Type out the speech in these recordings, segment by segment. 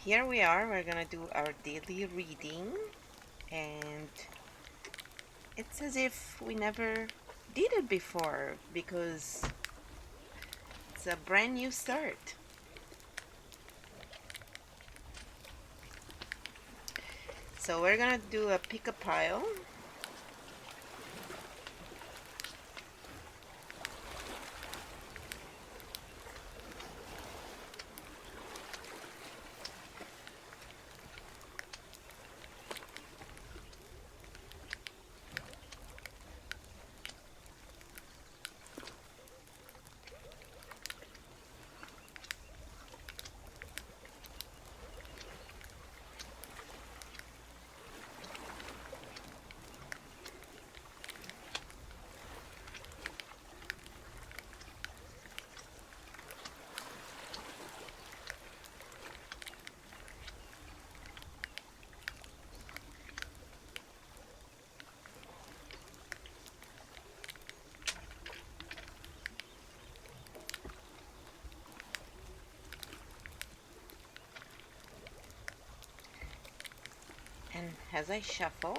here we are. We're gonna do our daily reading, and it's as if we never did it before because it's a brand new start. So we're gonna do a pick a pile. And as I shuffle,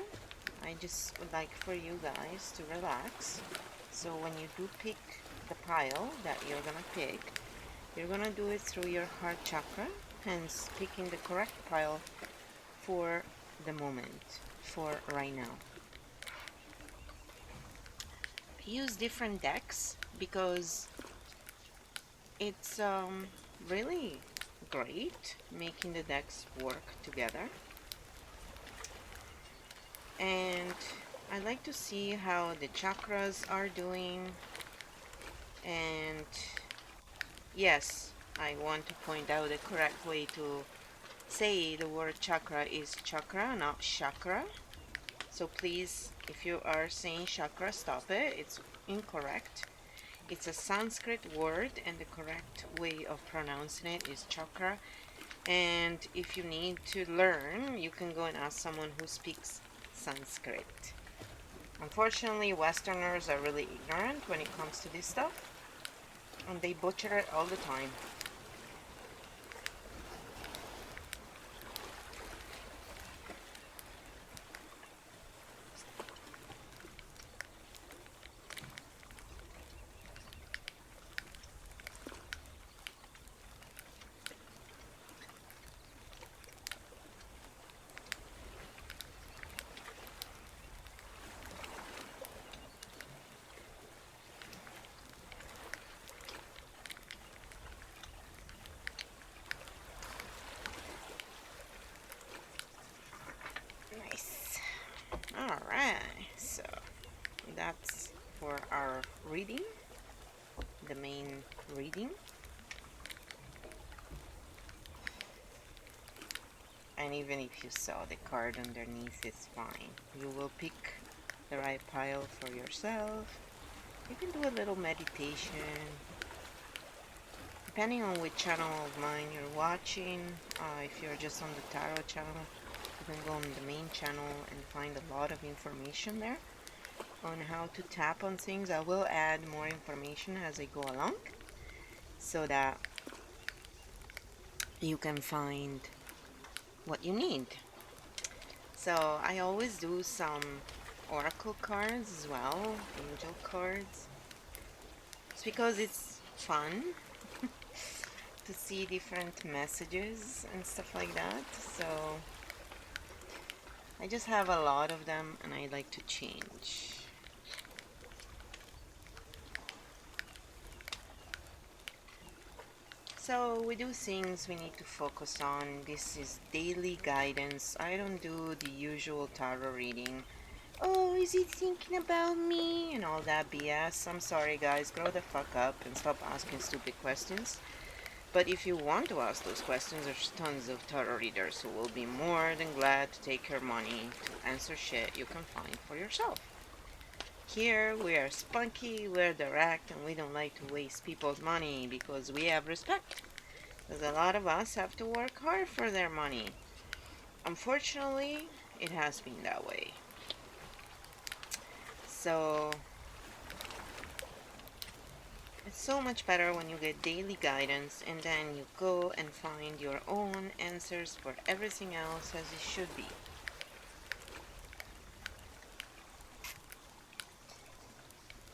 I just would like for you guys to relax. So when you do pick the pile that you're gonna pick, you're gonna do it through your heart chakra, hence picking the correct pile for the moment, for right now. Use different decks because it's really great making the decks work together. And I like to see how the chakras are doing. And yes, I want to point out the correct way to say the word chakra is chakra, not chakra. So please, if you are saying chakra, stop it. It's incorrect. It's a Sanskrit word, and the correct way of pronouncing it is chakra. And if you need to learn, you can go and ask someone who speaks Sanskrit. Unfortunately, Westerners are really ignorant when it comes to this stuff, and they butcher it all the time. Nice. Alright, so that's for our reading, the main reading. And even if you saw the card underneath, it's fine. You will pick the right pile for yourself. You can do a little meditation. Depending on which channel of mine you're watching, if you're just on the tarot channel, you can go on the main channel and find a lot of information there on how to tap on things. I will add more information as I go along so that you can find what you need. So I always do some oracle cards as well, angel cards. It's because it's fun to see different messages and stuff like that. So I just have a lot of them and I like to change. So we do things we need to focus on. This is daily guidance. I don't do the usual tarot reading. Oh, is he thinking about me? And all that BS. I'm sorry guys, grow the fuck up and stop asking stupid questions. But if you want to ask those questions, there's tons of tarot readers who will be more than glad to take your money to answer shit you can find for yourself. Here we are spunky, we're direct, and we don't like to waste people's money because we have respect. Because a lot of us have to work hard for their money. Unfortunately, it has been that way. So It's so much better when you get daily guidance and then you go and find your own answers for everything else as it should be.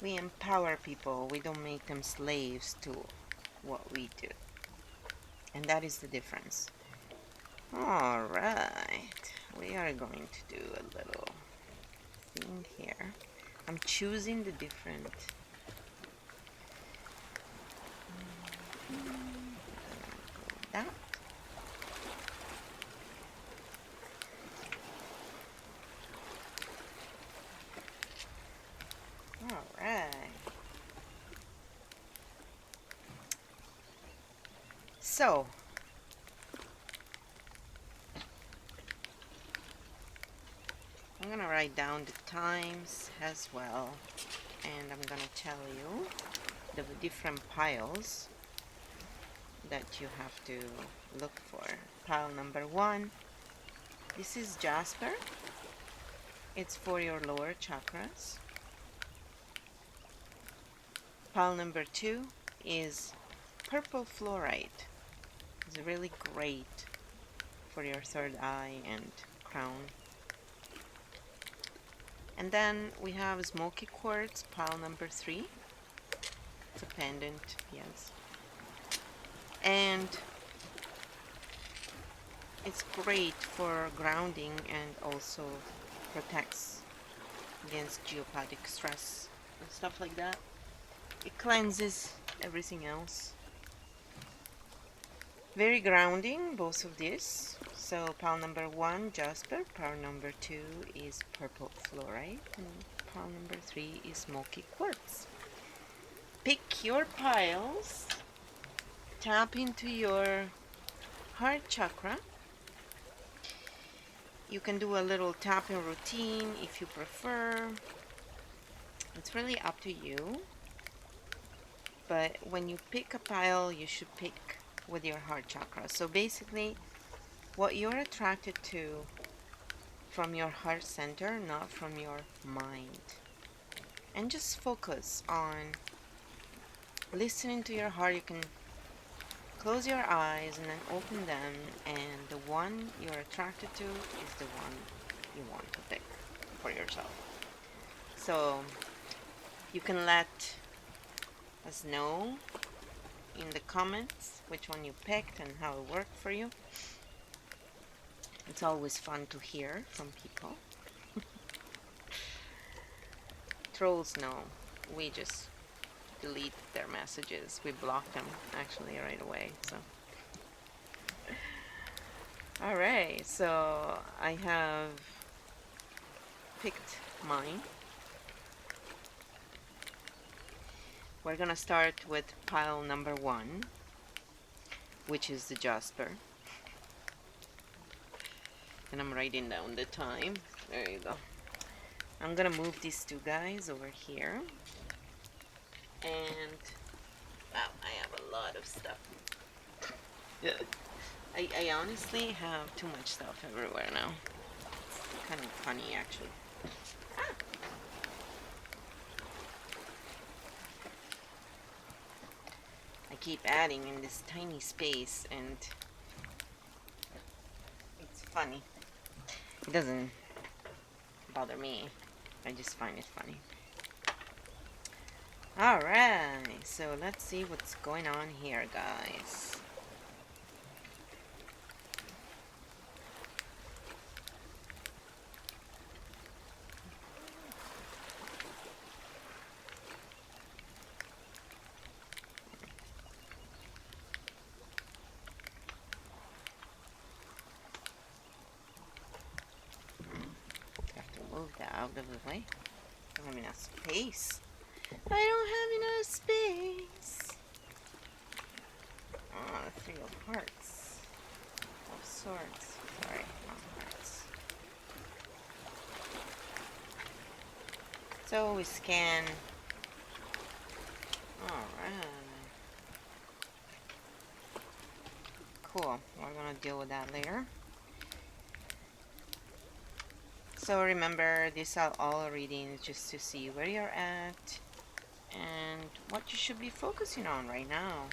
We empower people, we don't make them slaves to what we do. And that is the difference. Alright, we are going to do a little thing here. I'm choosing the different that. Alright. So I'm gonna write down the times as well, and I'm gonna tell you the different piles that you have to look for. Pile number 1, this is jasper. It's for your lower chakras. Pile number 2 is purple fluorite. It's really great for your third eye and crown. And then we have smoky quartz, pile number 3. It's a pendant, yes. And it's great for grounding and also protects against geopathic stress and stuff like that. It cleanses everything else. Very grounding, both of these. So pile number 1, jasper. Pile number 2 is purple fluorite. And pile number 3 is smoky quartz. Pick your piles. Tap into your heart chakra. You can do a little tapping routine if you prefer. It's really up to you. But when you pick a pile, you should pick with your heart chakra. So basically, what you're attracted to from your heart center, not from your mind. And just focus on listening to your heart. You can close your eyes and then open them, and the one you're attracted to is the one you want to pick for yourself. So you can let us know in the comments which one you picked and how it worked for you. It's always fun to hear from people. Trolls know. We just delete their messages. We block them actually right away. So alright, so I have picked mine. We're gonna start with pile number 1, which is the jasper. And I'm writing down the time. There you go. I'm gonna move these two guys over here. And wow, I have a lot of stuff. I honestly have too much stuff everywhere now. It's kind of funny actually. I keep adding in this tiny space and it's funny. It doesn't bother me. I just find it funny. Alright, so let's see what's going on here, guys. Have to move that out of the way. I don't have enough space. I don't have enough space. Oh, the 3 of hearts. Of swords. Sorry, not hearts. So we scan. Alright. Cool. We're gonna deal with that later. So remember, these are all readings just to see where you're at and what you should be focusing on right now.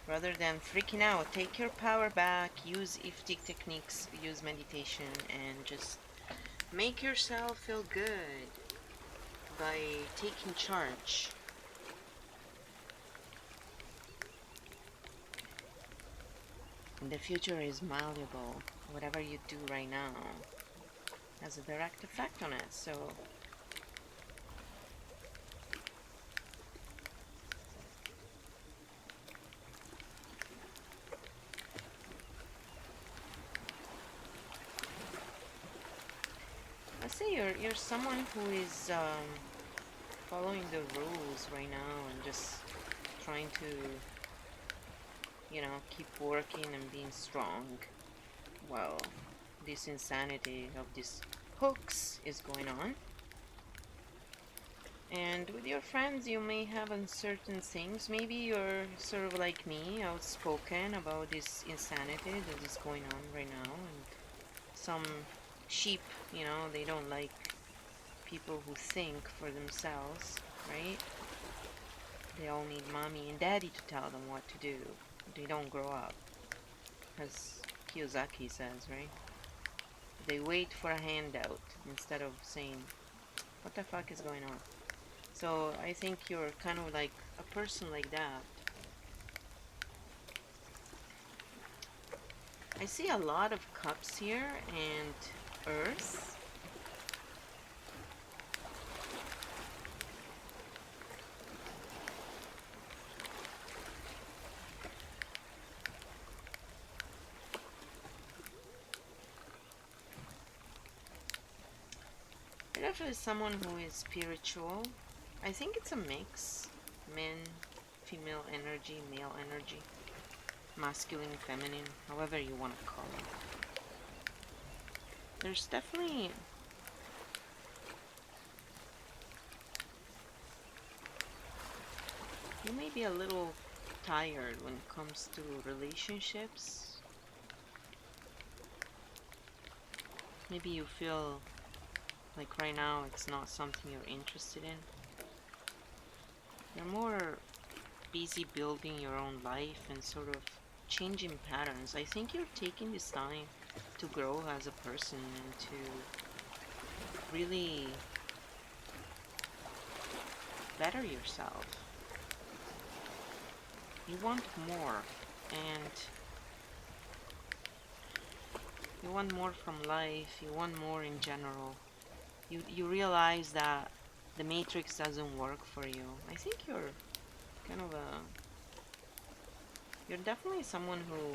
Rather than freaking out, take your power back, use EFT techniques, use meditation, and just make yourself feel good by taking charge. And the future is malleable. Whatever you do right now has a direct effect on it. So let's say you're someone who is following the rules right now and just trying to, keep working and being strong. Well, this insanity of these hooks is going on. And with your friends, you may have uncertain things. Maybe you're sort of like me, outspoken about this insanity that is going on right now. And some sheep, they don't like people who think for themselves, right? They all need mommy and daddy to tell them what to do. They don't grow up, as Kiyosaki says, right? They wait for a handout instead of saying, what the fuck is going on? So I think you're kind of like a person like that. I see a lot of cups here and earth. You're definitely someone who is spiritual. I think it's a mix. Men, female energy, male energy. Masculine, feminine, however you want to call it. There's definitely you may be a little tired when it comes to relationships. Maybe you feel like right now it's not something you're interested in. You're more busy building your own life and sort of changing patterns. I think you're taking this time to grow as a person and to really better yourself. You want more, and you want more from life, you want more in general. You realize that the matrix doesn't work for you. I think you're kind of you're definitely someone who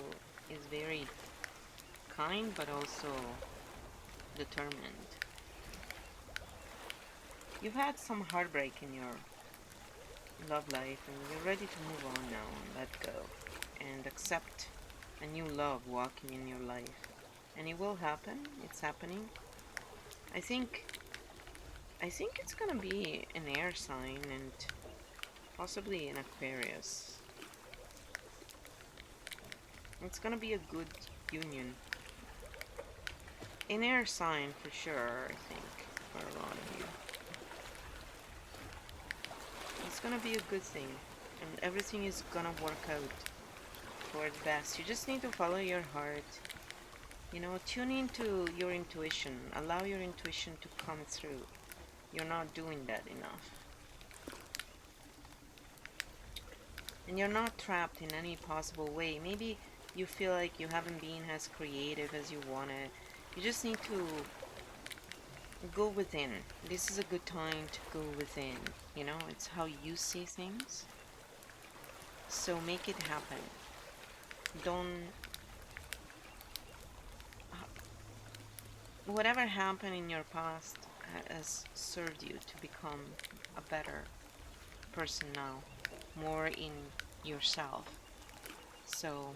is very kind but also determined. You've had some heartbreak in your love life and you're ready to move on now and let go and accept a new love walking in your life. And it will happen. It's happening. I think it's gonna be an air sign and possibly an Aquarius. It's gonna be a good union. An air sign for sure, I think, for a lot of you. It's gonna be a good thing, and everything is gonna work out for the best. You just need to follow your heart. Tune into your intuition. Allow your intuition to come through. You're not doing that enough. And you're not trapped in any possible way. Maybe you feel like you haven't been as creative as you wanted. You just need to go within. This is a good time to go within. It's how you see things. So make it happen. Don't. Whatever happened in your past has served you to become a better person now, more in yourself. So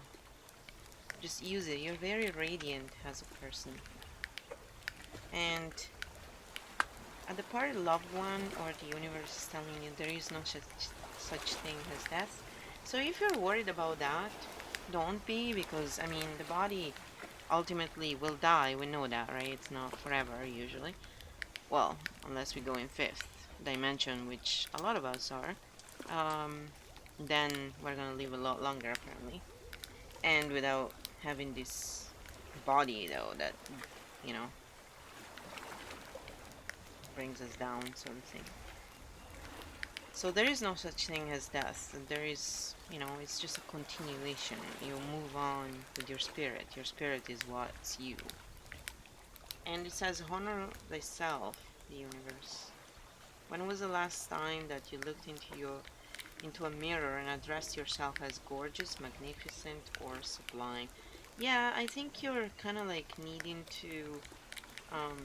just use it. You're very radiant as a person. And at the part loved one or the universe is telling you there is no such thing as death. So if you're worried about that, don't be, because the body ultimately will die. We know that, right? It's not forever usually. Well, unless we go in fifth, dimension, which a lot of us are, um, then we're gonna live a lot longer apparently, and without having this body though that you know brings us down, sort of thing. So there is no such thing as death. There is, it's just a continuation. You move on with your spirit. Your spirit is what's you. And it says, honor thyself, the universe. When was the last time that you looked into a mirror and addressed yourself as gorgeous, magnificent, or sublime? Yeah, I think you're kind of like needing to um,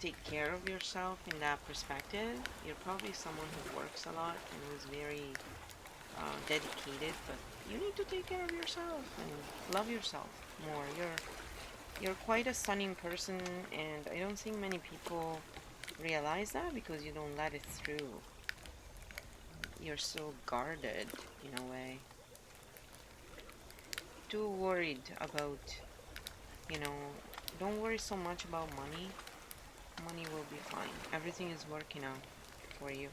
take care of yourself in that perspective. You're probably someone who works a lot and who's very dedicated, but you need to take care of yourself and love yourself more. You're quite a stunning person, and I don't think many people realize that because you don't let it through. You're so guarded in a way. Too worried about, you know, don't worry so much about money. Money will be fine. Everything is working out for you.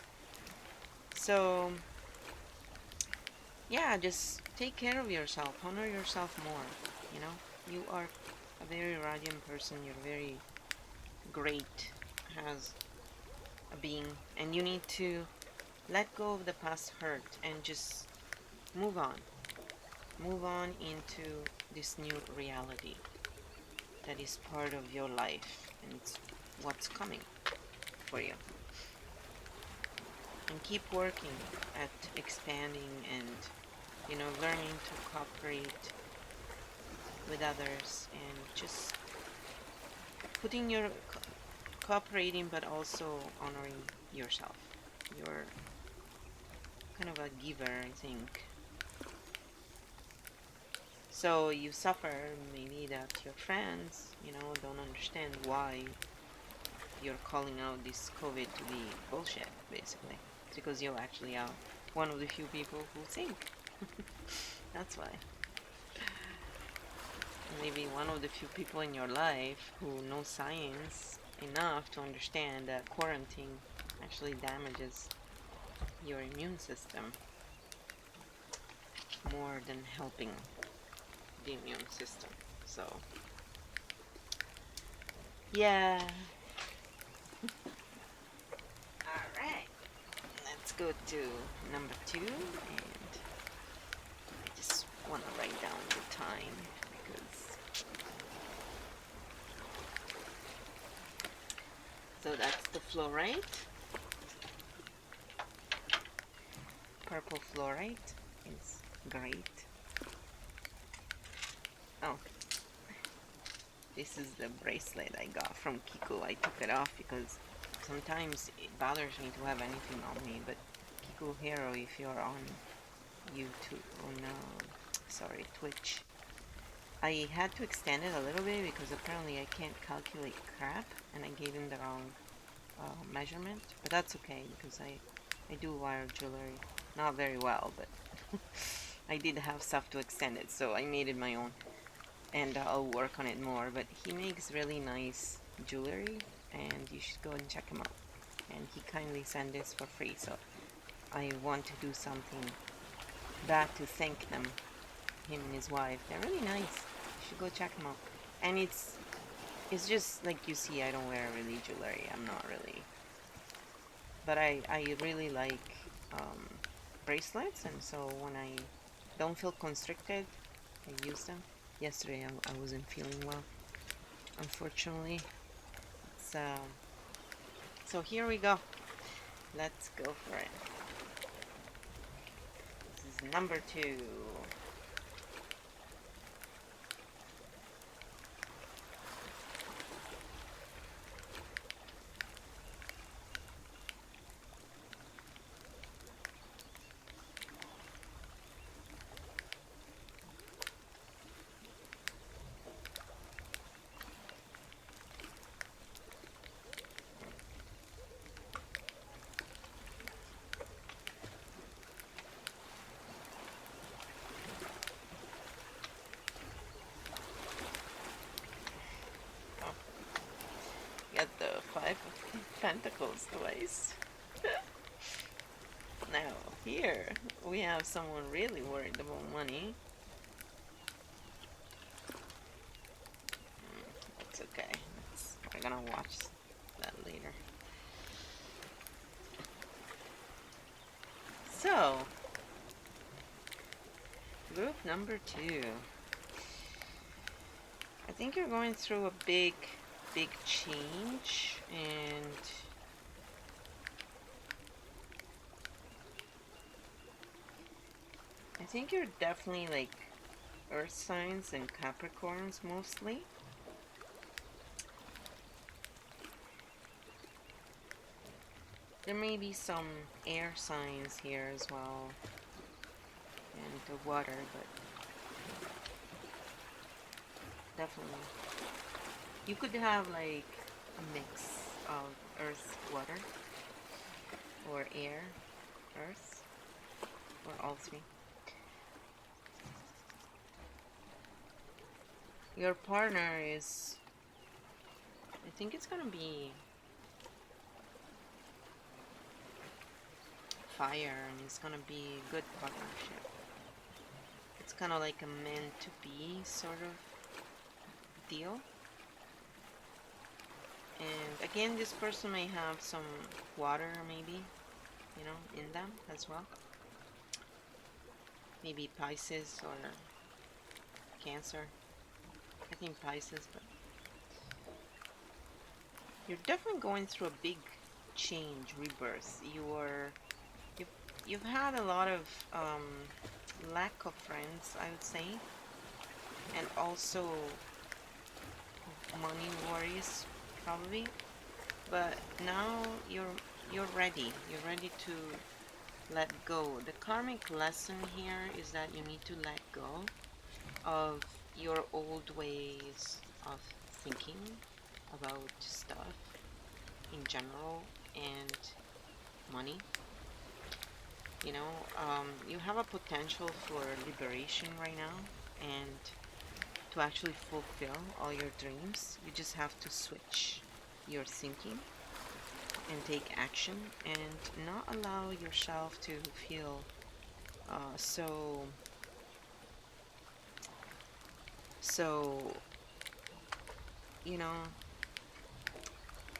So, yeah, just take care of yourself. Honor yourself more. You know, you are a very radiant person. You're very great as a being, and you need to let go of the past hurt and just move on. Move on into this new reality that is part of your life and it's what's coming for you. And keep working at expanding and learning to cooperate with others and just putting your cooperating but also honoring yourself. You're kind of a giver, I think. So you suffer maybe that your friends, don't understand why you're calling out this COVID to be bullshit, basically. It's because you actually are one of the few people who think. That's why. Maybe one of the few people in your life who know science enough to understand that quarantine actually damages your immune system more than helping the immune system. So, yeah. Alright, let's go to number 2, and I just want to write down the time because. So that's the fluorite. Purple fluorite is great. Oh, this is the bracelet I got from Kiku. I took it off because sometimes it bothers me to have anything on me, but Kiku Hero, if you're on YouTube, Twitch, I had to extend it a little bit because apparently I can't calculate crap and I gave him the wrong measurement, but that's okay because I do wire jewelry, not very well, but I did have stuff to extend it, so I made it my own, and I'll work on it more. But he makes really nice jewelry, and you should go and check him out. And he kindly sent this for free, so I want to do something back to thank them, him and his wife. They're really nice. You should go check them out. And it's just like you see, I don't wear really jewelry. I'm not really, but I really like bracelets, and so when I don't feel constricted, I use them. Yesterday I wasn't feeling well, unfortunately. So here we go. Let's go for it. This is number 2. Get the 5 of Pentacles twice. Now, here we have someone really worried about money. It's okay. We're gonna watch that later. So, group number 2. I think you're going through a big change, and I think you're definitely like earth signs and Capricorns mostly. There may be some air signs here as well, and the water, but definitely. You could have like a mix of earth, water, or air, earth, or all three. Your partner is, I think it's gonna be fire, and it's gonna be a good partnership. It's kind of like a meant to be sort of deal. And again, this person may have some water, maybe, in them as well. Maybe Pisces or Cancer. I think Pisces, but you're definitely going through a big change, rebirth. You've had a lot of lack of friends, I would say, and also money worries, probably. But now you're ready. You're ready to let go. The karmic lesson here is that you need to let go of your old ways of thinking about stuff in general and money. You have a potential for liberation right now, and to actually fulfill all your dreams, you just have to switch your thinking and take action and not allow yourself to feel so you know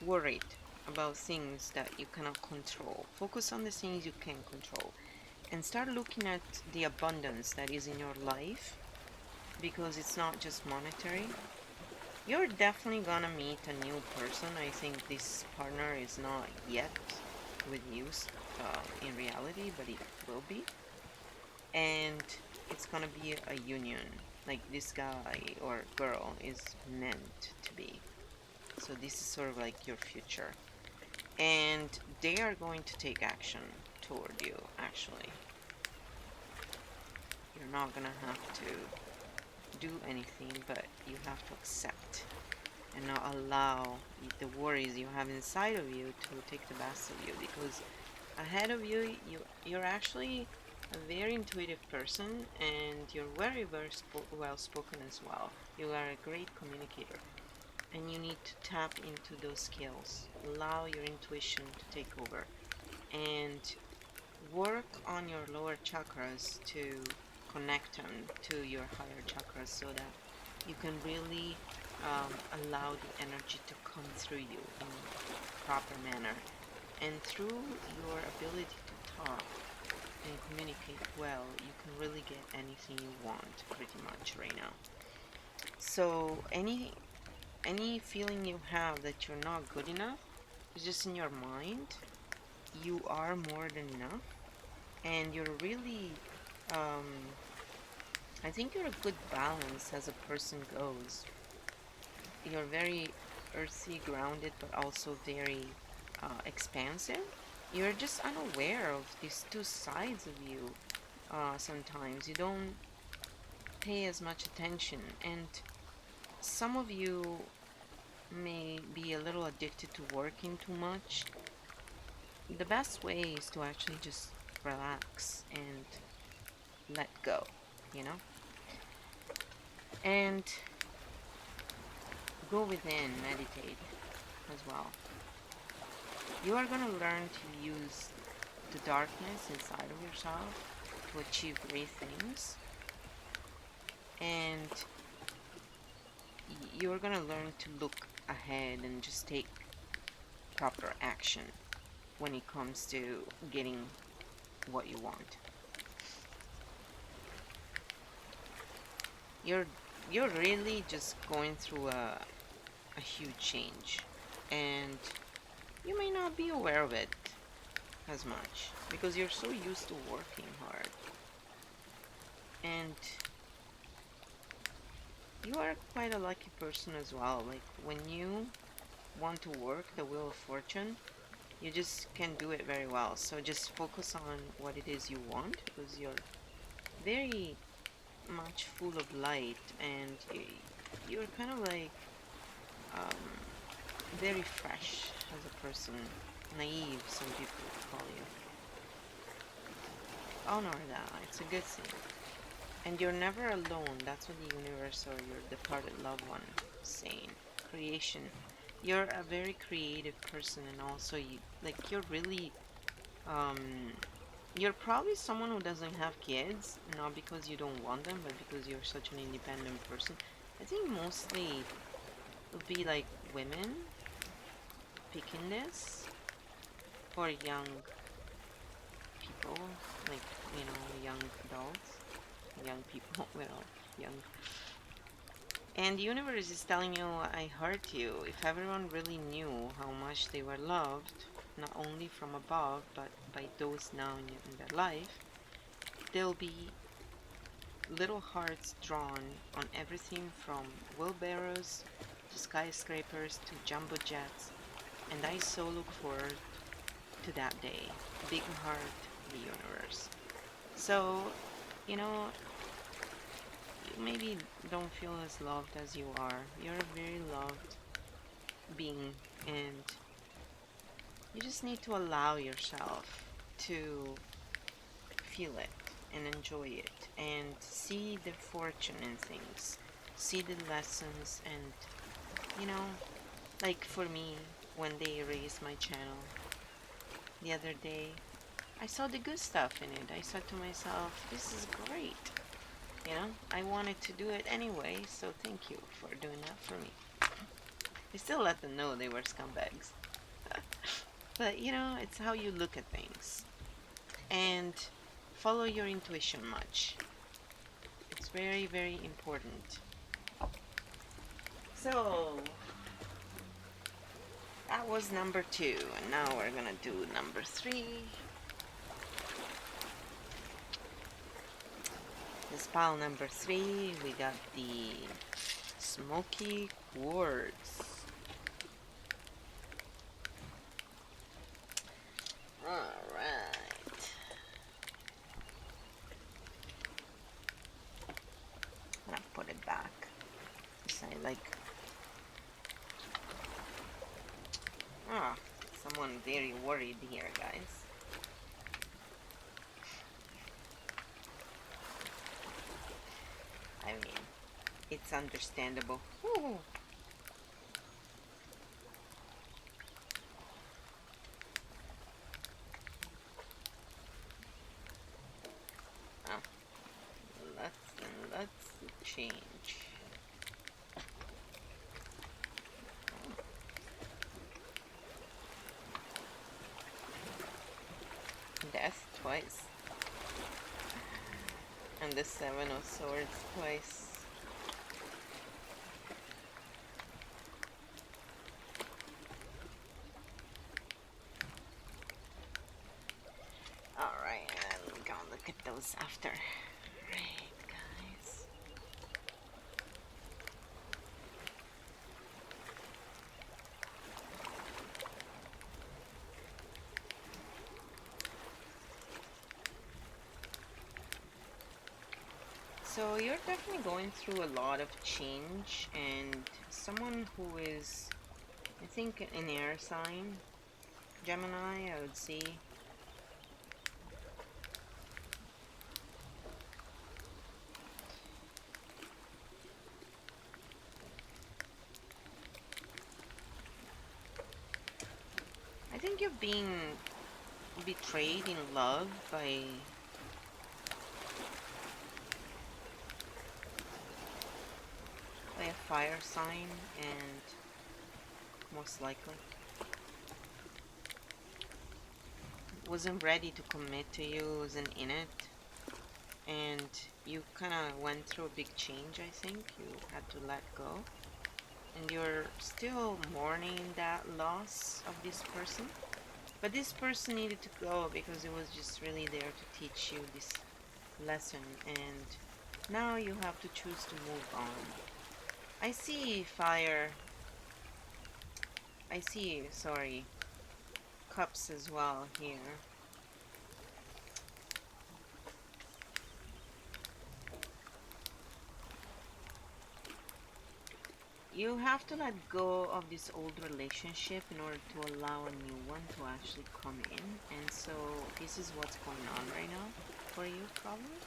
worried about things that you cannot control. Focus on the things you can control and start looking at the abundance that is in your life, because it's not just monetary. You're definitely gonna meet a new person. I think this partner is not yet with you in reality, but it will be. And it's gonna be a union. Like this guy or girl is meant to be. So this is sort of like your future. And they are going to take action toward you, actually. You're not gonna have to do anything, but you have to accept and not allow the worries you have inside of you to take the best of you, because ahead of you, you're actually a very intuitive person, and you're very well spoken as well. You are a great communicator, and you need to tap into those skills. Allow your intuition to take over and work on your lower chakras to connect them to your higher chakras, so that you can really allow the energy to come through you in a proper manner. And through your ability to talk and communicate well, you can really get anything you want pretty much right now. So any feeling you have that you're not good enough is just in your mind. You are more than enough, and you're really I think you're a good balance as a person goes. You're very earthy, grounded, but also very expansive. You're just unaware of these two sides of you. Sometimes you don't pay as much attention, and some of you may be a little addicted to working too much. The best way is to actually just relax and let go, you know? And go within, meditate as well. You are going to learn to use the darkness inside of yourself to achieve great things. And you're gonna learn to look ahead and just take proper action when it comes to getting what you want. You're you're really just going through a huge change, and you may not be aware of it as much because you're so used to working hard. And you are quite a lucky person as well. Like when you want to work the wheel of fortune, you just can do it very well. So just focus on what it is you want because you're very much full of light, and you're kind of like um, very fresh as a person. Naive, some people would call you. Honor that, it's a good thing. And you're never alone. That's what the universe or your departed loved one is saying. Creation. You're a very creative person, and also you're really um you're probably someone who doesn't have kids, not because you don't want them, but because you're such an independent person. I think mostly it would be like women picking this, or young people, like, young adults, young people, well, young. And the universe is telling you, I hurt you. If everyone really knew how much they were loved, not only from above, but by those now in their life, there'll be little hearts drawn on everything from wheelbarrows to skyscrapers to jumbo jets. And I so look forward to that day. Big heart, the universe. So, you know, you maybe don't feel as loved as you are. You're a very loved being, and you just need to allow yourself to feel it and enjoy it and see the fortune in things, see the lessons. And you know, like for me, when they erased my channel the other day, I saw the good stuff in it. I said to myself, this is great. I wanted to do it anyway, so thank you for doing that for me. I still let them know they were scumbags. But it's how you look at things. And follow your intuition much. It's very, very important. So, that was number 2, and now we're gonna do number 3. This pile number 3, we got the smoky quartz. Alright. I'm gonna put it back. Someone very worried here, guys. I mean, it's understandable. Ooh. Oh, let's change. Death twice. And the 7 of Swords twice. Alright, I'm gonna look at those after. Right, guys. So you're definitely going through a lot of change, and someone who is, I think, an air sign, Gemini, I would say. I think you're being betrayed in love by a fire sign, and most likely wasn't ready to commit to you, wasn't in it, and you kind of went through a big change. I think you had to let go, and you're still mourning that loss of this person. But this person needed to go because it was just really there to teach you this lesson, and now you have to choose to move on. I see fire. I see, sorry, cups as well here. You have to let go of this old relationship in order to allow a new one to actually come in. And so this is what's going on right now for you, probably.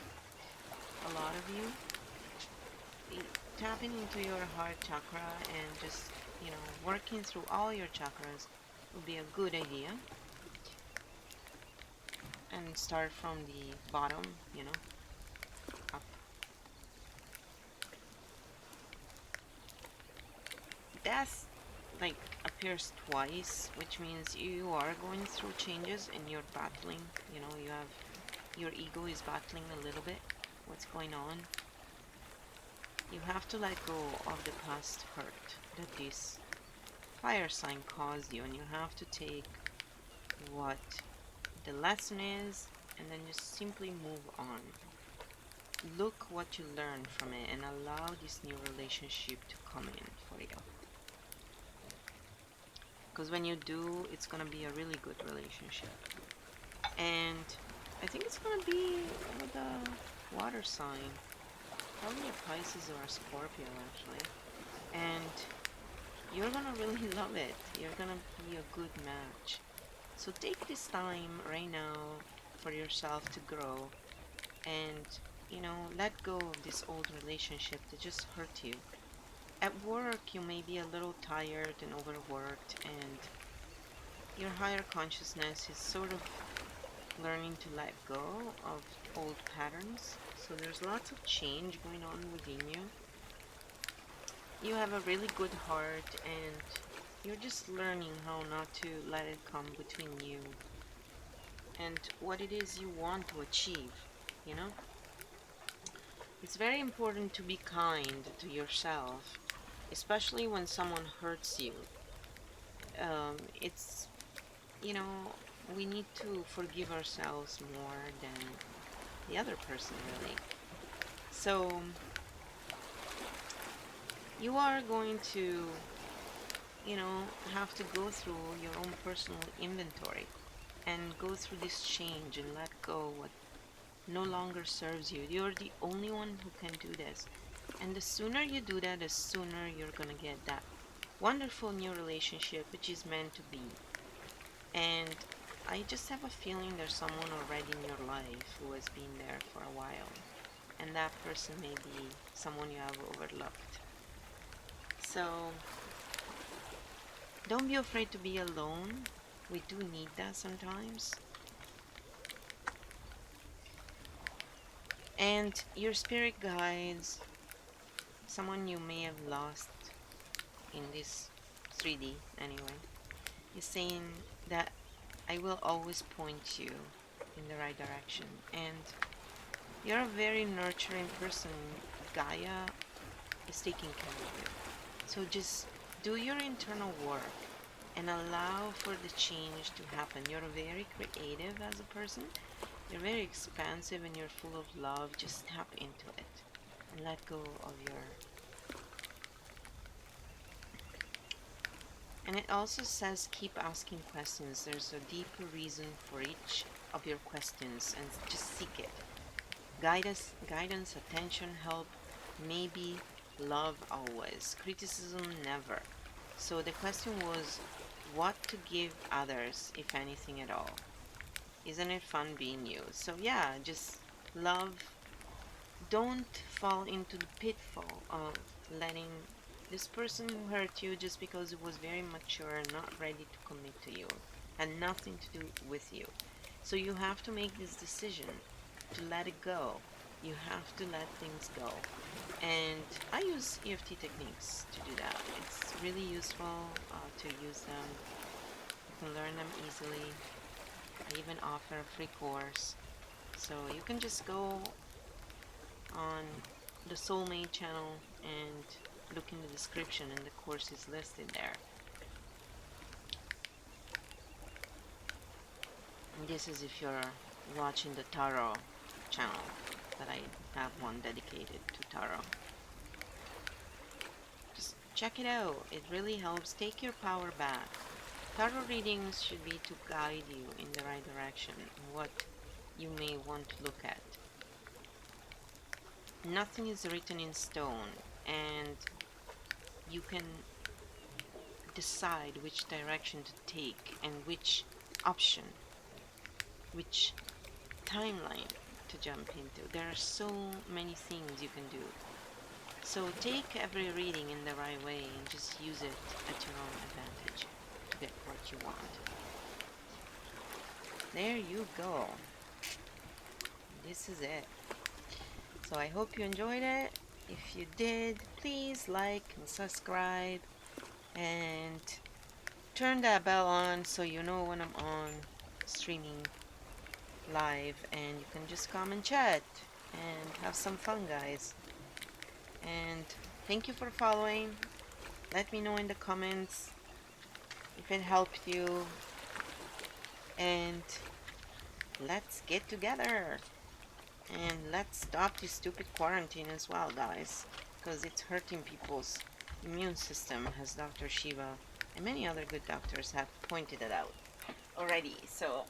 A lot of you. Tapping into your heart chakra and just, working through all your chakras would be a good idea. And start from the bottom, up. Death like appears twice, which means you are going through changes and you're battling, you have your ego is battling a little bit what's going on. You have to let go of the past hurt that this fire sign caused you, and you have to take what the lesson is and then just simply move on. Look what you learned from it and allow this new relationship to come in for you. Because when you do, it's going to be a really good relationship. And I think it's going to be with a water sign. Probably a Pisces or a Scorpio, actually. And you're going to really love it. You're going to be a good match. So take this time right now for yourself to grow and, let go of this old relationship that just hurt you. At work, you may be a little tired and overworked, and your higher consciousness is sort of learning to let go of old patterns. So there's lots of change going on within you. You have a really good heart, and you're just learning how not to let it come between you and what it is you want to achieve, you know? It's very important to be kind to yourself, especially when someone hurts you. It's, you know, we need to forgive ourselves more than the other person, really. So, you are going to, have to go through your own personal inventory and go through this change and let go what no longer serves you. You're the only one who can do this. And the sooner you do that, the sooner you're gonna get that wonderful new relationship which is meant to be. And I just have a feeling there's someone already in your life who has been there for a while. And that person may be someone you have overlooked. So don't be afraid to be alone. We do need that sometimes. And your spirit guides, someone you may have lost in this 3D anyway, is saying that I will always point you in the right direction. And you're a very nurturing person. Gaia is taking care of you. So just do your internal work and allow for the change to happen. You're very creative as a person. You're very expansive and you're full of love. Just tap into it and let go of your... And it also says keep asking questions. There's a deeper reason for each of your questions and just seek it. Guidance, attention, help, maybe, love always, criticism never. So the question was what to give others, if anything at all. Isn't it fun being you? So yeah, just love. Don't fall into the pitfall of letting this person hurt you just because it was very mature and not ready to commit to you, and nothing to do with you. So you have to make this decision to let it go. You have to let things go. And I use EFT techniques to do that. It's really useful to use them. You can learn them easily. I even offer a free course. So you can just go on the Soulmate channel and look in the description, and the course is listed there. And this is if you're watching the Tarot channel, that I have one dedicated to Tarot. Just check it out. It really helps take your power back. Tarot readings should be to guide you in the right direction, what you may want to look at. Nothing is written in stone, and you can decide which direction to take and which option, which timeline to jump into. There are so many things you can do. So take every reading in the right way and just use it at your own advantage to get what you want. There you go. This is it. So I hope you enjoyed it. If you did, please like and subscribe and turn that bell on so you know when I'm on streaming live, and you can just come and chat and have some fun, guys. And thank you for following. Let me know in the comments if it helped you, and let's get together and let's stop this stupid quarantine as well, guys, because it's hurting people's immune system, as Dr. Shiva and many other good doctors have pointed it out already. So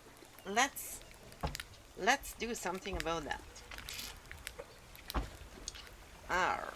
let's do something about that. Alright.